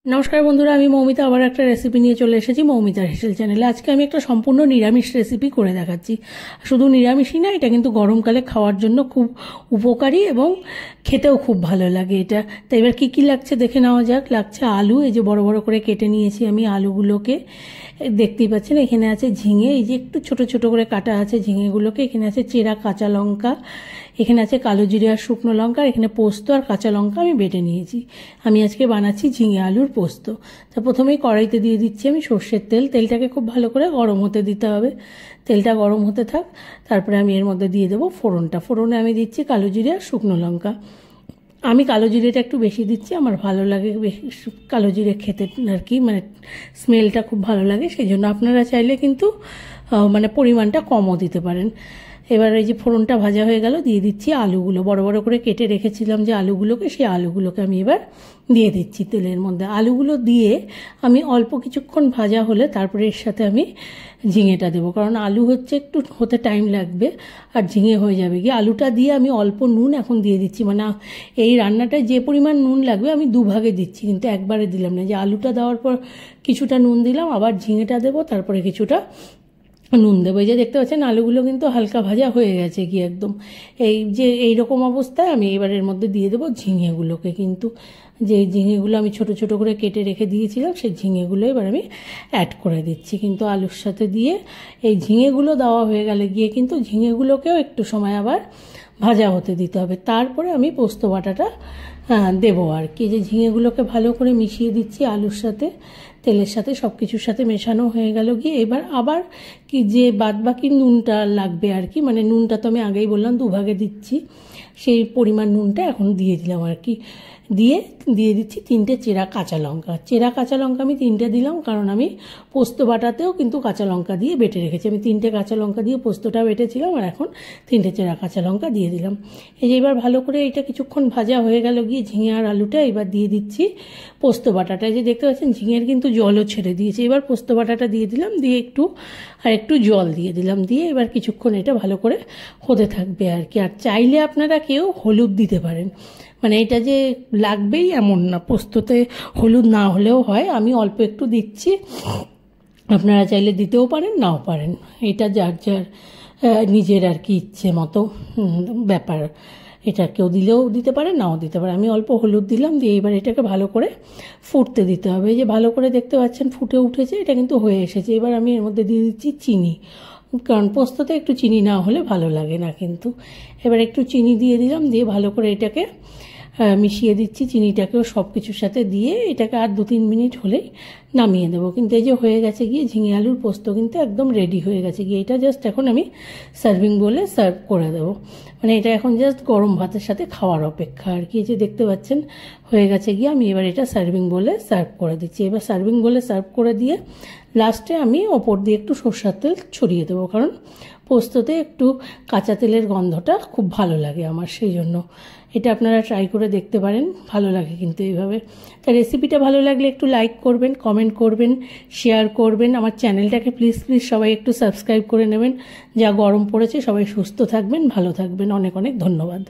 नमस्कार बंधुरा आमी मौमिता आबार एक रेसिपि निये चले एसेछि मौमितार हेसेल चैनेले। आज के आमी एक सम्पूर्ण निरामिष रेसिपि करे देखाच्छि। शुधु निरामिषई ना, एटा किन्तु गरमकाले खाওয়ার जन्य खूब उपकारी एबं खेतेও खूब भालो लागे एटा। तो एबार की लागছে देखे नेওয়া যাক। लागছে आलू, এই যে বড় বড় করে কেটে নিয়েছি আমি আলুগুলোকে। দেখতেই পাচ্ছেন এখানে আছে ঝিঙে, এই যে একটু ছোট ছোট করে কাটা আছে ঝিঙেগুলোকে। এখানে আছে চেরা কাঁচা লঙ্কা, এখানে আছে কালো জিরে আর শুকনো লঙ্কা, এখানে পোস্ত আর কাঁচা লঙ্কা আমি বেটে নিয়েছি। আমি আজকে বানাচ্ছি ঝিঙে আলুর পোস্ত। তো প্রথমেই কড়াইতে দিয়ে দিচ্ছি আমি সরষের তেল। তেলটাকে খুব ভালো করে গরম হতে দিতে হবে। তেলটা গরম হতে থাক, তারপরে আমি এর মধ্যে দিয়ে দেবো ফোড়নটা। ফোড়নে আমি দিচ্ছি কালো জিরে আর শুকনো লঙ্কা। আমি কালো জিরেটা একটু বেশি দিচ্ছি, আমার ভালো লাগে কালো জিরে খেতে আর কি, মানে স্মেলটা খুব ভালো লাগে। সেই জন্য আপনারা চাইলে কিন্তু মানে পরিমাণটা কমও দিতে পারেন। এবার এই যে ফোড়নটা ভাজা হয়ে গেল, দিয়ে দিচ্ছি আলুগুলো। বড় বড় করে কেটে রেখেছিলাম যে আলুগুলোকে, সেই আলুগুলোকে আমি এবার দিয়ে দিচ্ছি তেলের মধ্যে। আলুগুলো দিয়ে আমি অল্প কিছুক্ষণ ভাজা হলে তারপরে এর সাথে আমি ঝিঙেটা দেবো, কারণ আলু হচ্ছে একটু হতে টাইম লাগবে আর ঝিঙে হয়ে যাবে গিয়ে। আলুটা দিয়ে আমি অল্প নুন এখন দিয়ে দিচ্ছি, মানে এই রান্নাটায় যে পরিমাণ নুন লাগবে আমি দুভাগে দিচ্ছি, কিন্তু একবারে দিলাম না। যে আলুটা দেওয়ার পর কিছুটা নুন দিলাম, আবার ঝিঙেটা দেবো, তারপরে কিছুটা নুন দেবো। এই যে দেখতে পাচ্ছেন আলুগুলো কিন্তু হালকা ভাজা হয়ে গেছে কি একদম। এই যে এইরকম অবস্থায় আমি এবার এর মধ্যে দিয়ে দেবো ঝিঙেগুলোকে। কিন্তু যে ঝিঙেগুলো আমি ছোট ছোট করে কেটে রেখে দিয়েছিলাম, সেই ঝিঙেগুলো এবার আমি অ্যাড করে দিচ্ছি কিন্তু আলুর সাথে দিয়ে। এই ঝিঙেগুলো দেওয়া হয়ে গেলে গিয়ে কিন্তু ঝিঙেগুলোকেও একটু সময় আবার ভাজা হতে দিতে হবে। তারপরে আমি পোস্ত বাটাটা দেবো আর কি। যে ঝিঙেগুলোকে ভালো করে মিশিয়ে দিচ্ছি আলুর সাথে, তেলের সাথে, সব কিছুর সাথে মেশানো হয়ে গেল গিয়ে। এবার আবার কি যে বাদবাকি নুনটা লাগবে আর কি, মানে নুনটা তো আমি আগেই বললাম দুভাগে দিচ্ছি, সেই পরিমাণ নুনটা এখন দিয়ে দিলাম আর কি। দিয়ে দিচ্ছি 3টে চেরা কাঁচা লঙ্কা। চেরা কাঁচা লঙ্কা আমি 3টে দিলাম, কারণ আমি পোস্ত বাটাতেও কিন্তু কাঁচা লঙ্কা দিয়ে বেটে রেখেছি। আমি 3টে কাঁচা লঙ্কা দিয়ে পোস্তটা বেটেছিলাম, আর এখন 3টে চেরা কাঁচা লঙ্কা দিয়ে দিলাম। এই যে এবার ভালো করে এটা কিছুক্ষণ ভাজা হয়ে গেল গিয়ে ঝিঙে আর আলুটা। এবার দিয়ে দিচ্ছি পোস্ত বাটাটা। যে দেখতে পাচ্ছেন ঝিঙের কিন্তু জলও ছেড়ে দিয়েছে। এবার পোস্ত বাটাটা দিয়ে দিলাম, দিয়ে একটু জল দিয়ে দিলাম, দিয়ে এবার কিছুক্ষণ এটা ভালো করে হতে থাকবে আর কি। আর চাইলে আপনারা কেউ হলুদ দিতে পারেন, মানে এটা যে লাগবেই এমন না, পোস্ততে হলুদ না হলেও হয়। আমি অল্প একটু দিচ্ছি, আপনারা চাইলে দিতেও পারেন নাও পারেন, এটা যার যার নিজের আর কি ইচ্ছে মতো ব্যাপার। এটা কেউ দিলেও দিতে পারে নাও দিতে পারে। আমি অল্প হলুদ দিলাম, দিয়ে এবার এটাকে ভালো করে ফুটতে দিতে হবে। এই যে ভালো করে দেখতে পাচ্ছেন ফুটে উঠেছে, এটা কিন্তু হয়ে এসেছে। এবার আমি এর মধ্যে দিয়ে দিচ্ছি চিনি, কারণ পোস্ততে একটু চিনি না হলে ভালো লাগে না কিন্তু। এবার একটু চিনি দিয়ে দিলাম, দিয়ে ভালো করে এটাকে মিশিয়ে দিচ্ছি চিনিটাকেও সব কিছুর সাথে দিয়ে। এটাকে আর 2-3 মিনিট হলেই নামিয়ে দেবো। কিন্তু এই যে হয়ে গেছে গিয়ে ঝিঙে আলুর পোস্ত কিন্তু একদম রেডি হয়ে গেছে গিয়ে। এটা জাস্ট এখন আমি সার্ভিং বলে সার্ভ করে দেবো, মানে এটা এখন জাস্ট গরম ভাতের সাথে খাওয়ার অপেক্ষা আর কি। যে দেখতে পাচ্ছেন হয়ে গেছে গিয়ে, আমি এবার এটা সার্ভিং বলে সার্ভ করে দিচ্ছি। এবার সার্ভিং বলে সার্ভ করে দিয়ে লাস্টে আমি ওপর দিয়ে একটু সরষের তেল ছড়িয়ে দেবো, কারণ পোস্ততে একটু কাঁচা তেলের গন্ধটা খুব ভালো লাগে আমার, সেই জন্য এটা আপনারা ট্রাই করে দেখতে পারেন, ভালো লাগে কিন্তু এইভাবে। তা রেসিপিটা ভালো লাগলে একটু লাইক করবেন, কমেন্ট করবেন, শেয়ার করবেন। আমার চ্যানেলটাকে প্লিজ সবাই একটু সাবস্ক্রাইব করে নেবেন। যা গরম পড়েছে, সবাই সুস্থ থাকবেন, ভালো থাকবেন। অনেক অনেক ধন্যবাদ।